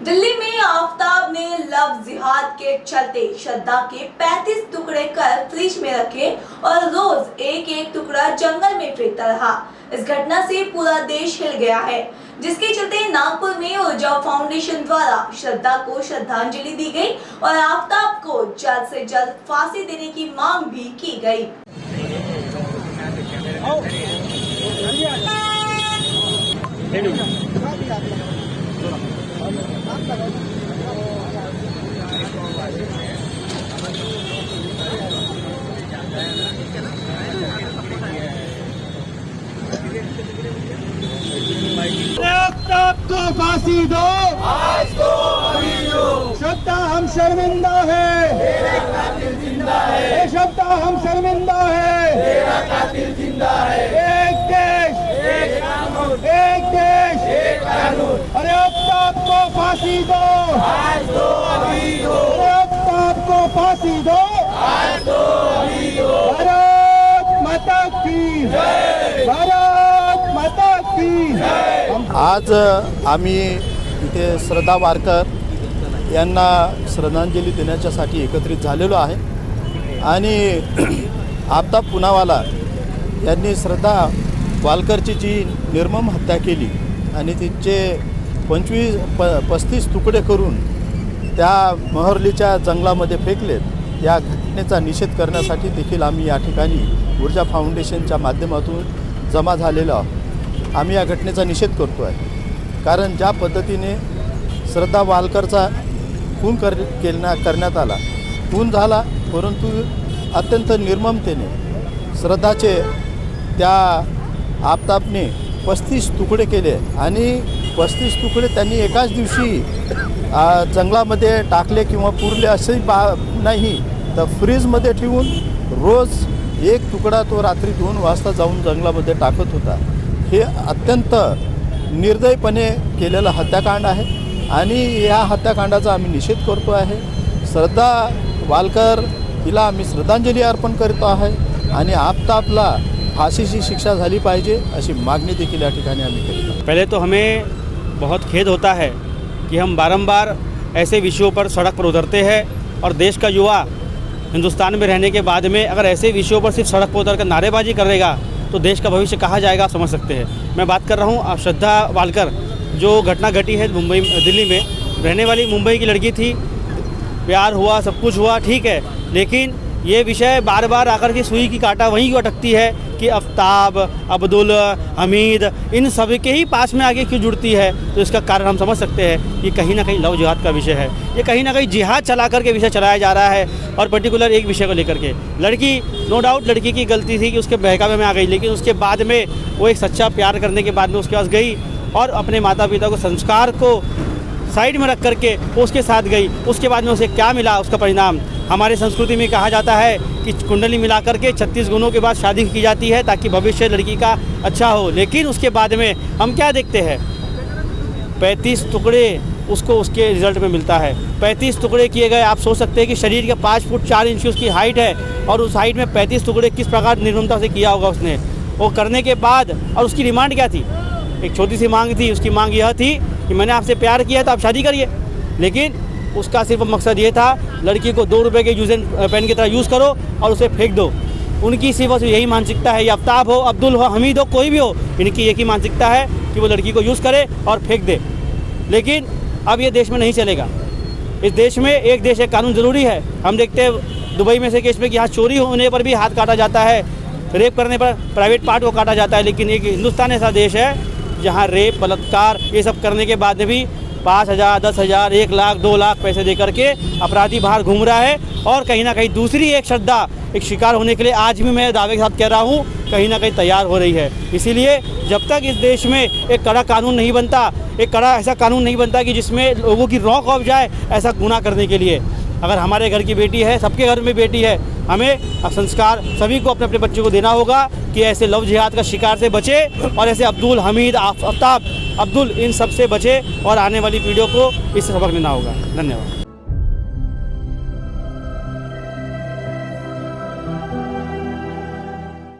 दिल्ली में आफ्ताब ने लव जिहाद के चलते श्रद्धा के 35 टुकड़े कर फ्रिज में रखे और रोज एक एक टुकड़ा जंगल में फेंकता रहा। इस घटना से पूरा देश हिल गया है, जिसके चलते नागपुर में ऊर्जा फाउंडेशन द्वारा श्रद्धा को श्रद्धांजलि दी गई और आफ्ताब को जल्द से जल्द फांसी देने की मांग भी की गई। आफ्ताब को फांसी दो, आज तो अभी दो। श्रद्धा हम शर्मिंदा है, तेरा कातिल जिंदा है। श्रद्धा हम शर्मिंदा है, तेरा कातिल जिंदा है। एक देश एक कानून, एक देश एक कानून। अरे आफ्ताब को फांसी दो, आज तो अभी दो। अरे आफ्ताब को फांसी दो, आज तो अभी दो। भारत माता की जय, भारत माता की जय। आज आम्ही इथे श्रद्धा वारकर यांना श्रद्धांजली देण्याच्यासाठी एकत्रित झालेलो आहे आणि आफ्ताब पुनावाला यांनी श्रद्धा वारकरची जी निर्मम हत्या केली आणि तिचे 35 तुकडे करून त्या महर्लीच्या जंगलामध्ये फेकलेत, या घटनेचा निषेध करण्यासाठी देखील आम्ही या ठिकाणी ऊर्जा फाउंडेशनच्या माध्यमातून जमा झालेलो आहोत। आम्ही या घटनेचा निषेध करतो आहे, कारण ज्या पद्धतीने श्रद्धा वारकरचा खून करण्यात आला, खून झाला, परंतु अत्यंत निर्ममतेने श्रद्धाचे त्या आफ्ताबने 35 तुकडे केले आणि 35 तुकडे त्यांनी एकाच दिवशी जंगलामध्ये टाकले किंवा पुरले असे नाही, तर फ्रीजमध्ये ठेवून रोज एक तुकडा तो रात्री 2 वाजता जाऊन जंगलामध्ये टाकत होता। हे अत्यंत निर्दयपणे केलेलं हत्याकांड आहे आणि या हत्याकांडाचा आम्ही निषेध करतो आहे। श्रद्धा वारकर हिला आम्ही श्रद्धांजली अर्पण करतो आहे आणि आफ्ताबला फाशीची शिक्षा झाली पाहिजे अशी मागणी देखील या ठिकाणी आम्ही करतो। पहले तो हमें बहुत खेद होता है कि हम बारंबार ऐसे विषयों पर सड़क पर उतरते हैं और देश का युवा हिंदुस्तान में रहने के बाद में अगर ऐसे विषयों पर सिर्फ सड़क पर उतर कर नारेबाजी करेगा तो देश का भविष्य कहाँ जाएगा आप समझ सकते हैं। मैं बात कर रहा हूँ श्रद्धा वारकर, जो घटना घटी है दिल्ली में, रहने वाली मुंबई की लड़की थी, प्यार हुआ, सब कुछ हुआ, ठीक है, लेकिन ये विषय बार बार आकर के सुई की कांटा वहीं क्यों अटकती है कि आफ्ताब, अब्दुल, हमीद, इन सभी के ही पास में आगे क्यों जुड़ती है। तो इसका कारण हम समझ सकते हैं ये कहीं ना कहीं लव जिहाद का विषय है, ये कहीं ना कहीं जिहाद चला करके विषय चलाया जा रहा है और पर्टिकुलर एक विषय को लेकर के। लड़की, नो डाउट लड़की की गलती थी कि उसके बहकावे में आ गई, लेकिन उसके बाद में वो एक सच्चा प्यार करने के बाद में उसके पास गई और अपने माता पिता को संस्कार को साइड में रख करके उसके साथ गई। उसके बाद में उसे क्या मिला, उसका परिणाम हमारे संस्कृति में कहा जाता है कि कुंडली मिला करके 36 गुणों के बाद शादी की जाती है ताकि भविष्य लड़की का अच्छा हो। लेकिन उसके बाद में हम क्या देखते हैं, 35 टुकड़े उसको उसके रिजल्ट में मिलता है। 35 टुकड़े किए गए, आप सोच सकते हैं कि शरीर के 5 फुट 4 इंच उसकी हाइट है और उस हाइट में 35 टुकड़े किस प्रकार निर्ममता से किया होगा उसने। वो करने के बाद, और उसकी डिमांड क्या थी, एक छोटी सी मांग थी, उसकी मांग यह थी कि मैंने आपसे प्यार किया तो आप शादी करिए, लेकिन उसका सिर्फ मकसद ये था लड़की को 2 रुपये के यूज एंड पेन की तरह यूज़ करो और उसे फेंक दो। उनकी सिर्फ यही मानसिकता है, ये आफ्ताब हो, अब्दुल हो, हमीद हो, कोई भी हो, इनकी एक ही मानसिकता है कि वो लड़की को यूज़ करे और फेंक दे। लेकिन अब ये देश में नहीं चलेगा। इस देश में एक देश एक कानून ज़रूरी है। हम देखते हैं दुबई में से केस में कि यहाँ चोरी होने पर भी हाथ काटा जाता है, रेप करने पर प्राइवेट पार्ट को काटा जाता है, लेकिन एक हिंदुस्तान ऐसा देश है जहाँ रेप, बलात्कार ये सब करने के बाद में भी 5,000, 10,000, 1 लाख, 2 लाख पैसे दे करके अपराधी बाहर घूम रहा है। और कहीं ना कहीं दूसरी एक श्रद्धा एक शिकार होने के लिए आज भी मैं दावे के साथ कह रहा हूँ कहीं ना कहीं तैयार हो रही है। इसीलिए जब तक इस देश में एक कड़ा कानून नहीं बनता, एक कड़ा ऐसा कानून नहीं बनता कि जिसमें लोगों की रौंक खौफ जाए ऐसा गुनाह करने के लिए, अगर हमारे घर की बेटी है, सबके घर में बेटी है, हमें संस्कार सभी को अपने अपने बच्चों को देना होगा कि ऐसे लव जिहाद का शिकार से बचे और ऐसे अब्दुल, हमीद, आफ्ताब, अब्दुल इन सब से बचे और आने वाली पीढ़ियों को इससे सबक लेना होगा। धन्यवाद।